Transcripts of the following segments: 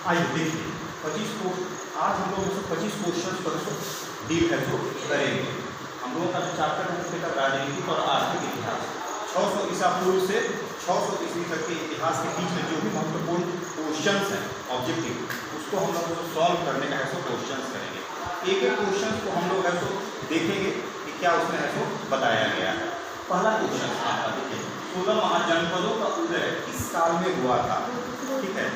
आइए देखिए 25 को आज हम लोग 25 क्वेश्चन पर डील है जो करेंगे। हम लोगों का जो चैप्टर है उसके का राजनीतिक और आर्थिक इतिहास 600 ईसा पूर्व से 600 ईस्वी तक के इतिहास के बीच में जो भी महत्वपूर्ण क्वेश्चंस हैं ऑब्जेक्टिव उसको हम लोग सॉल्व करने का है सो क्वेश्चंस करेंगे। एक एक क्वेश्चन को हम लोग है सो देखेंगे कि क्या उसमें है सो बताया गया है। पहला क्वेश्चन आपका देखिए 16 महाजनपदों का उदय किस साल में हुआ था? ठीक है,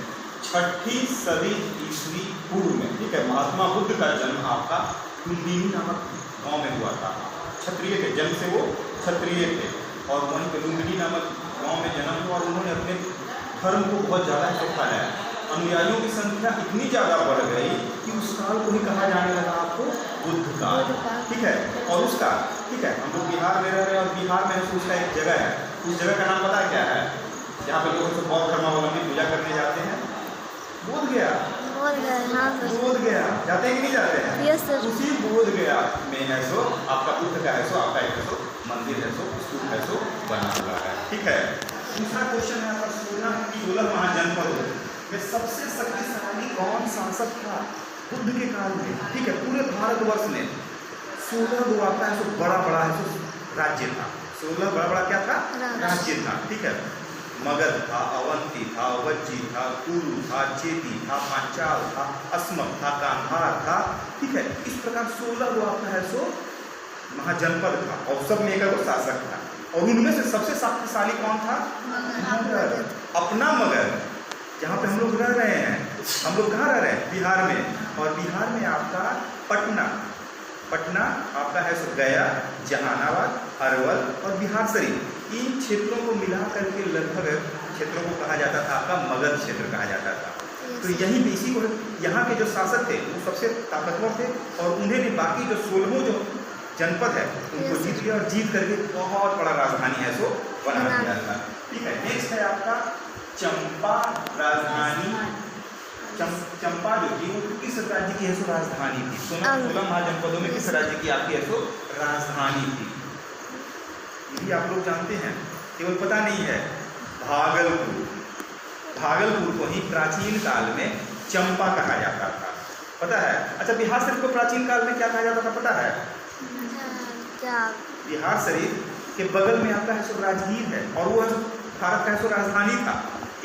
6ठी सदी ईस्वी पूर्व में। ठीक है, महात्मा बुद्ध का जन्म आपका लुम्बिनी नामक गांव में हुआ था। क्षत्रिय थे, जन्म से वो क्षत्रिय थे और वहीं पे लुम्बिनी नामक गांव में जन्म हुआ और उन्होंने अपने धर्म को बहुत ज़्यादा फैलाया। अनुयायियों की संख्या इतनी ज़्यादा बढ़ गई कि उस काल को ही कहा जाने लगा आपको बुद्ध काल। ठीक है, और उसका ठीक है हम लोग बिहार में रह रहे हैं और बिहार में उसका एक जगह है, उस जगह का नाम पता है क्या है? जहाँ पे लोग सब बौद्ध धर्मावलंबी पूजा करने जाते हैं। बोध गया, बोध गया जाते हैं कि नहीं जाते हैं? Yes sir. उसी बोध गया में है सो आपका बुद्ध का है सो आपका एक है सो मंदिर है सो स्तूप है सो बना हुआ है। ठीक है, दूसरा क्वेश्चन है आपका 16 महाजनपदों में सबसे शक्तिशाली कौन शासक था बुद्ध के काल में? ठीक है, पूरे भारतवर्ष में 16 जो आपका है सो बड़ा बड़ा है सो राज्य था। 16 बड़ा बड़ा क्या था? राज्य था। ठीक है, मगध था, अवंती था, वज्जी था, कुरु था, चेती था, पांचाल था, अस्मक था, गांधार था। ठीक है, इस प्रकार 16 जो आपका है सो महाजनपद था और सब में एक शासक था और उनमें से सबसे शक्तिशाली कौन था? मगध। अपना मगध जहाँ पे हम लोग रह रहे हैं, हम लोग कहाँ रह रहे हैं? बिहार में। और बिहार में आपका पटना आपका है सो गया, जहानाबाद, अरवल और बिहार शरीफ, इन क्षेत्रों को मिला करके लगभग क्षेत्रों को कहा जाता था आपका मगध क्षेत्र कहा जाता था। तो यहीं पे इसी को यहाँ के जो शासक थे वो सबसे ताकतवर थे और उन्हें भी बाकी जो 16 जो जनपद है उनको जीत लिया और जीत करके बहुत बड़ा राजधानी है सो बना दिया था। ठीक है, नेक्स्ट है आपका चंपा राजधानी। चंपा जो थी वो किस राज्य की है सो राजधानी थी? 16 महाजनपदों में किस राज्य की आपकी है सो राजधानी थी? ये आप लोग जानते हैं, केवल पता नहीं है। भागलपुर को ही प्राचीन काल में चंपा कहा जाता था, पता है? अच्छा, बिहार शरीफ को प्राचीन काल में क्या कहा जाता था पता है? क्या? बिहार शरीफ के बगल में आपका है सो राजगीर है और वो भारत का है सो राजधानी था।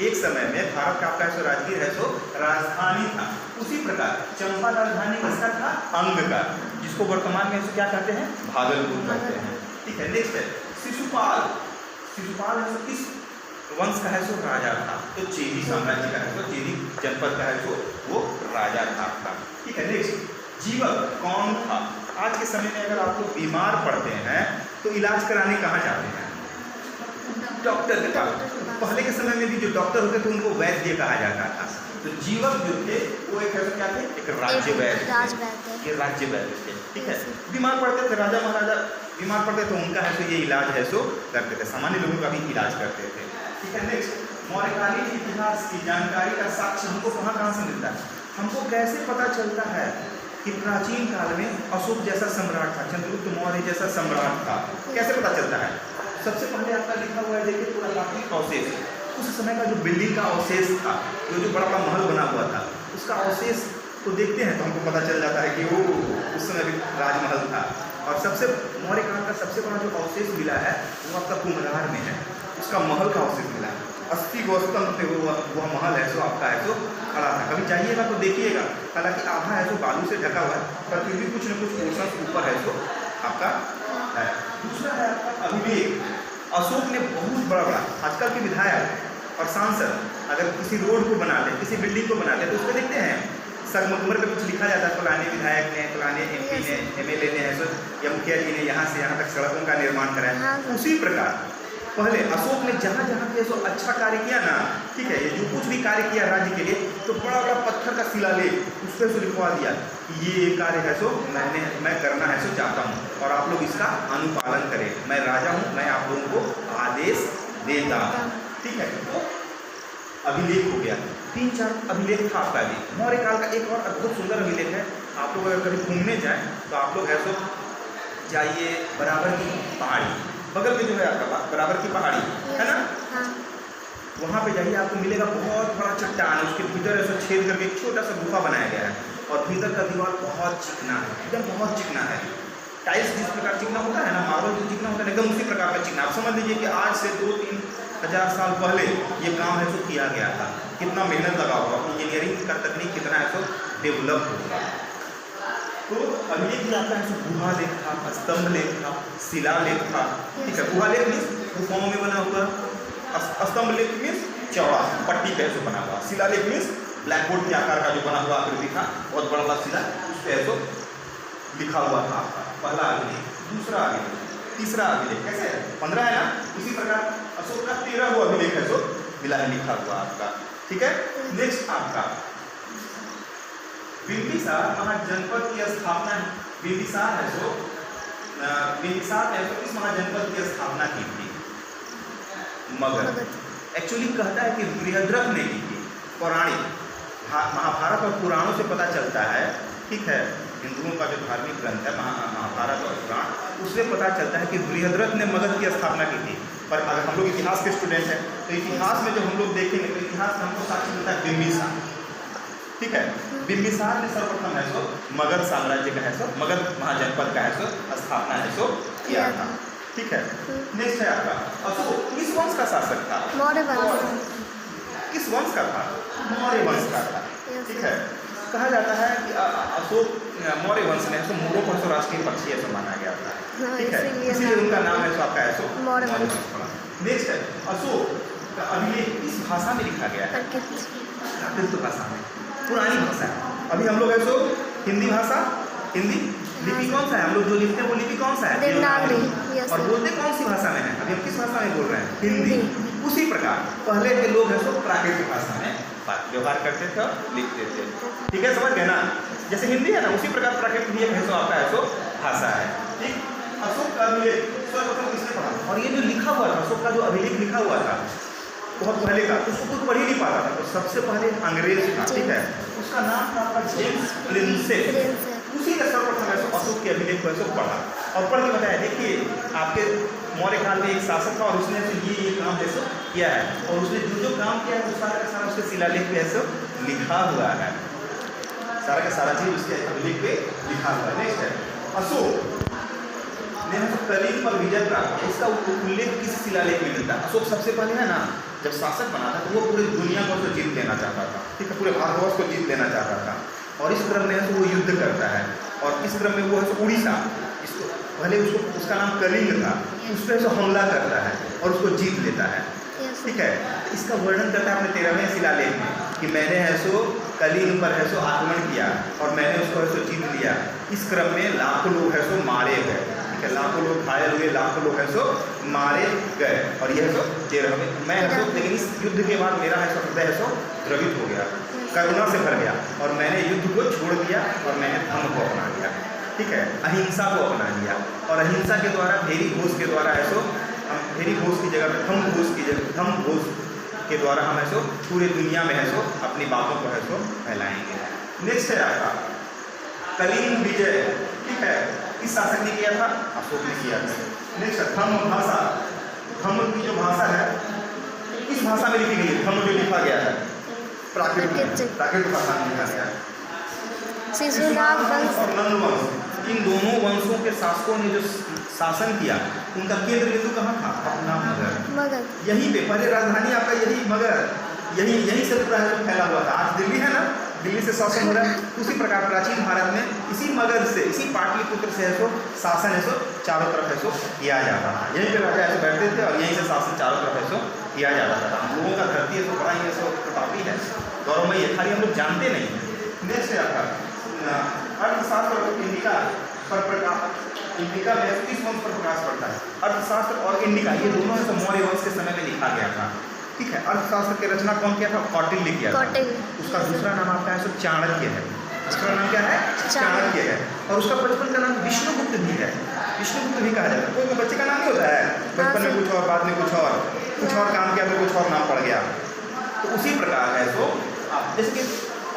एक समय में भारत का आपका है सो राजगीर है सो राजधानी था। उसी प्रकार चंपा राजधानी किसका था? अंग का, जिसको वर्तमान में क्या कहते हैं? भागलपुर कहते हैं। ठीक है, नेक्स्ट है शिशुपाल है सो किस वंश का है सो राजा था? तो चेदी साम्राज्य का है सो चेदी जनपद का है सो वो राजा था। ठीक है, नेक्स्ट जीवक कौन था? आज के समय में अगर आप लोग बीमार पड़ते हैं तो इलाज कराने कहाँ जाते हैं? डॉक्टर के पास। पहले के समय में भी जो डॉक्टर होते थे उनको वैद्य कहा जाता था। तो जीवक जो थे वो एक क्या थे? एक राज्य वैद्य, ये राज्य वैद्य थे। ठीक है, बीमार पड़ते थे राजा महाराजा बीमार पड़ते तो उनका है सो ये इलाज है सो करते थे, सामान्य लोगों का भी इलाज करते थे। ठीक है, नेक्स्ट मौर्यकालीन इतिहास की जानकारी का साक्ष्य हमको कहाँ से मिलता है? हमको कैसे पता चलता है कि प्राचीन काल में अशोक जैसा सम्राट था, चंद्रगुप्त मौर्य जैसा सम्राट था? कैसे पता चलता है? सबसे पहले आपका लिखा हुआ है, देखिए पुरातात्विक अवशेष, उस समय का जो बिल्डिंग का अवशेष था, जो बड़ा बड़ा महल बना हुआ था, उसका अवशेष तो देखते हैं तो हमको पता चल जाता है कि वो उस समय भी राजमहल था। और सबसे मौर्य काल का सबसे बड़ा जो अवशेष मिला है वो आपका कुम्भलगढ़ में है, उसका महल का अवशेष मिला है। 80 गौस्तंभ पे वह महल है सो आपका है सो खड़ा था। कभी जाइएगा तो देखिएगा, हालांकि आधा है सो बालू से ढका हुआ है पर फिर भी कुछ न कुछ पोर्शन ऊपर है सो आपका है। दूसरा है आपका अभिलेख। अशोक ने बहुत बड़ा आजकल के विधायक और सांसद अगर किसी रोड को बनाते, किसी बिल्डिंग को बनाते तो उसको देखते हैं संगमरमर पे कुछ लिखा जाता है, फलाने विधायक ने, फलाने MP ने, MLA ने है सो या मुखिया जी ने यहाँ से यहाँ तक सड़कों का निर्माण कराया। उसी प्रकार पहले अशोक ने जहाँ जहाँ पे सो अच्छा कार्य किया ना, ठीक है, ये जो कुछ भी कार्य किया राज्य के लिए तो बड़ा बड़ा पत्थर का शिलालेख उस पर से लिखवा दिया कि ये कार्य है सो मैं करना है सो चाहता हूँ और आप लोग इसका अनुपालन करें, मैं राजा हूँ, मैं आप लोगों को आदेश देता हूँ। ठीक है, तो अभिलेख हो गया। 3-4 अभिलेख था आपका भी। मौर्य काल का एक और अद्भुत सुंदर अभिलेख है, आप लोग अगर कभी घूमने जाएँ तो आप लोग है सो जाइए बराबर की पहाड़ी, बगल में जो है आपका बराबर की पहाड़ी है ना, वहाँ पे जाइए, आपको मिलेगा बहुत बड़ा चट्टान, उसके भीतर ऐसा छेद करके एक छोटा सा गुफा बनाया गया है और भीतर का दीवार बहुत चिकना है, एकदम बहुत चिकना है। टाइल्स जिस प्रकार चिकना होता है ना, मार्बल जो चिकना होता है एकदम उसी प्रकार का चिकना। आप समझ लीजिए कि आज से 2-3 हज़ार साल पहले ये काम है जो किया गया था। कितना मेहनत लगा होगा, इंजीनियरिंग का तकनीक कितना है सो डेवलप होगा। तो अभिलेख भी आता है सो गुहा लेख था, स्तंभ लेख था, शिला लेख था, ठीक है। गुहा लेख मीन्स गुफाओं में बना हुआ, स्तंभ लेख मीन्स चौड़ा पट्टी पे ऐसे बना हुआ, शिला लेख मीन्स ब्लैक बोर्ड के आकार का जो बना हुआ आकृति था, बहुत बड़ा बड़ा शिला, उस पर ऐसे लिखा हुआ था आपका पहला अभिलेख, दूसरा अभिलेख, तीसरा अभिलेख, कैसे 15 है ना। इसी प्रकार अशोक का 13वां अभिलेख है जो मिला है लिखा हुआ आपका, ठीक है। नेक्स्ट आपका बिंबिसार महाजनपद की स्थापना, बिंबिसार है जो बिंबिसार ने इस महाजनपद की स्थापना की थी मगध। एक्चुअली कहता है कि बृहद्रथ ने की थी। पौराणिक महाभारत और पुराणों से पता चलता है, ठीक है, हिंदुओं का जो धार्मिक ग्रंथ है महाभारत और पुराण, उससे पता चलता है कि बृहद्रथ ने मगध की स्थापना की थी। पर अगर हम लोग इतिहास के स्टूडेंट हैं तो इतिहास में जब हम लोग देखेंगे तो इतिहास में हमको साक्ष्य मिलता है बिंबिसार, ठीक है। बिंबिसार ने सर्वप्रथम है सो मगध साम्राज्य का है सो मगध महाजनपद का है सो स्थापना है सो किया था, ठीक है। नेक्स्ट है आपका अशोक किस वंश का शासक था? मौर्य वंश। किस वंश का था? मौर्य वंश का था, ठीक है। कहा जाता है कि अशोक मौर्य वंश ने तो मोरों को राष्ट्रीय पक्षी ऐसा माना गया था, ठीक है, इसीलिए उनका नाम है सो आपका है सो मौर्य वंश पड़ा। नेक्स्ट है अशोक का अभिलेख किस भाषा में लिखा गया है? प्राकृत भाषा में, पुरानी भाषा है। अभी हम लोग है सो हिंदी भाषा, हिंदी लिपि कौन सा है? हम लोग जो लिखते हैं वो लिपि कौन सा है? देवनागरी। और बोलते कौन सी भाषा में है? अभी हम किस भाषा में बोल रहे हैं? हिंदी। उसी प्रकार पहले के लोग है सो प्राकृतिक भाषा में व्यवहार करते थे और लिखते थे, ठीक है, समझ गए ना। जैसे हिंदी है ना, उसी प्रकार प्राकृतिक भी है सो आपका है सो भाषा है, ठीक। अशोक का अभिलेख सर्वप्रथम किसने पढ़ा? और ये जो लिखा हुआ था अशोक का जो अभिलेख लिखा हुआ था बहुत पहले का, उसको खुद पढ़ ही नहीं पाता था, तो सबसे पहले अंग्रेज था, ठीक है, उसका नाम था आपका जेम्स प्रिंसेप। उसी ने सर्वप्रथम ऐसे अशोक के अभिलेख को ऐसे पढ़ा और पढ़ के बताया, देखिए आपके मौर्य काल में एक शासक था और उसने ये काम जैसे किया है और उसने जो काम किया है वो सारा का सारा उसके शिलालेख पे ऐसे लिखा हुआ है, सारा का सारा चीज उसके अभिलेख पे लिखा हुआ है। नेक्स्ट है अशोक ने कलिंग पर विजय प्राप्त, इसका उल्लेख किस शिलालेख में मिलता है? अशोक सबसे पहले है ना जब शासक बना था तो वो पूरी दुनिया को तो जीत लेना चाहता था, ठीक है, पूरे भारतवर्ष को जीत लेना चाहता था और इस क्रम में वो युद्ध करता है और इस क्रम में वो है उड़ीसा, इसको पहले उसका नाम कलिंग था, उस पर से हमला करता है और उसको जीत लेता है, ठीक है। इसका वर्णन करता है अपने 13वें शिलालेख में कि मैंने है सो कलिंग पर है सो आक्रमण किया और मैंने उसको है सो जीत लिया। इस क्रम में लाखों लोग है सो मारे गए, ठीक है, लाखों लोग घायल हुए, लाखों लोग है सो मारे गए और यह सो 13वें मैं है सो, लेकिन इस युद्ध के बाद मेरा है सो हृदय है सो द्रवित हो गया, करुणा से भर गया और मैंने युद्ध को छोड़ दिया और मैंने धर्म को अपना लिया, ठीक है, अहिंसा को अपना लिया और अहिंसा के द्वारा भेरी घोष के द्वारा है सो हम भेरी घोष की जगह पे धम्म घोष की जगह धम्म घोष के द्वारा हम है सो पूरे दुनिया में है सो अपनी बातों को है सो फैलाएंगे। नेक्स्ट है आपका कलिंग विजय, ठीक है, किस शासक ने किया था? अशोक ने किया था। नेक्स्ट है धम्म भाषा, धम्म की जो भाषा है किस भाषा में लिखी गई है? धम्म जो लिखा गया है प्राकृत भाषा में लिखा गया है। शिशुनाग वंश और नंद वंश, इन दोनों वंशों के शासकों ने जो शासन किया उनका केंद्र बिंदु कहाँ था? अपना मगध। यहीं पे पहले राजधानी आपका यही मगध, यहीं से पूरा फैला हुआ था। आज दिल्ली है ना, दिल्ली से शासन हो रहा है, उसी प्रकार प्राचीन भारत में इसी मगध से, इसी पाटलिपुत्र से है सो शासन है सो चारों तरफ है सो किया जाता था। यहीं पे राजा ऐसे बैठते थे और यहीं से शासन चारों तरफ है सो किया जाता था। हम लोगों का धरती है सो बड़ा ही सो प्रतापी है, गौरवमयी है, खाली हम लोग जानते नहीं हैं। नेक्स्ट है आपका अर्थशास्त्र और इंडिका पर प्रकाश, इंडिका में किस वंश पर प्रकाश पड़ता है? अर्थशास्त्र और इंडिका ये दोनों है तो मौर्य वंश के समय में लिखा गया था, ठीक है। अर्थशास्त्र की रचना कौन किया था? कौटिल्य किया था। उसका दूसरा नाम आपका है सो चाणक्य है। उसका नाम क्या है? चाणक्य है। और उसका बचपन का नाम विष्णुगुप्त भी है, विष्णुगुप्त भी कहा जाता है। कोई बच्चे का नाम नहीं होता है, बचपन में कुछ और, बाद में कुछ और काम किया तो कुछ और नाम पड़ गया। तो उसी प्रकार है सो जैसे कि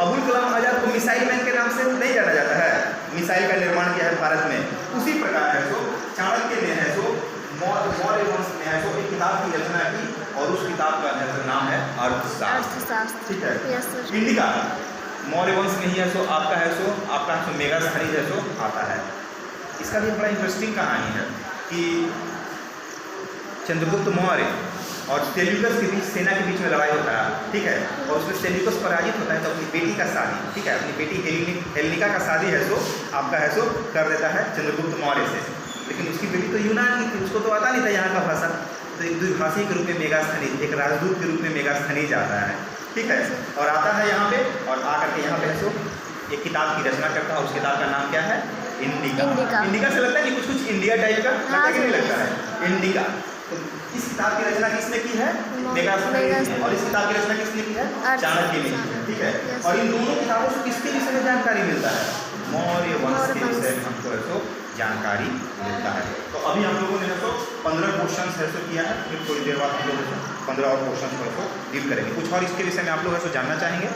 अबुल कलाम आजाद को मिसाइल मैन के नाम से नहीं जाना जाता है, मिसाइल का निर्माण किया है भारत में, उसी प्रकार है सो चाणक्य ने है सो मौर्य वंश में है सो एक किताब की रचना की और उस किताब का नाम है अर्थशास्त्र। अर्थशास्त्र। ठीक है। Yes sir. इंडिका मौर्य वंश में ही है सो आपका है सो मेगास्थनीज है सो आता है। इसका भी बड़ा इंटरेस्टिंग कहानी है कि चंद्रगुप्त मौर्य और सेल्यूकस के बीच सेना के बीच में लड़ाई होता है, ठीक है, और उसमें सेल्यूकस पराजित होता है तो अपनी बेटी का शादी, ठीक है, अपनी बेटी हेलेनिका का शादी है सो आपका है सो कर देता है चंद्रगुप्त मौर्य से। लेकिन उसकी बेटी तो यूनान की थी, उसको तो आता नहीं था यहाँ का भाषा, तो एक द्विभाषी के रूप में मेगास्थनीज, एक राजदूत के रूप में मेगास्थनीज आता है, ठीक है, और आता है यहाँ पे और आकर के यहाँ पे सो एक किताब की रचना करता है और उस किताब का नाम क्या है? इंडिका। इंडिका से लगता है कि कुछ इंडिया टाइप का लगता है कि नहीं लगता है? इंडिका। तो इस किताब की रचना किसने की है? मेगास्थनीज ने। और इस किताब की रचना किसने की है? चाणक्य ने की है, ठीक है। और इन दोनों किताबों से किसके विषय में जानकारी मिलता है? मौर्य वंश के विषय में हमको है सो जानकारी मिलता है। तो अभी हम लोगों ने है सो 15 क्वेश्चन है सो किया है, फिर थोड़ी देर बाद हम लोग 15 और क्वेश्चन को डील करेंगे। कुछ और इसके विषय में आप लोग है सो जानना चाहेंगे?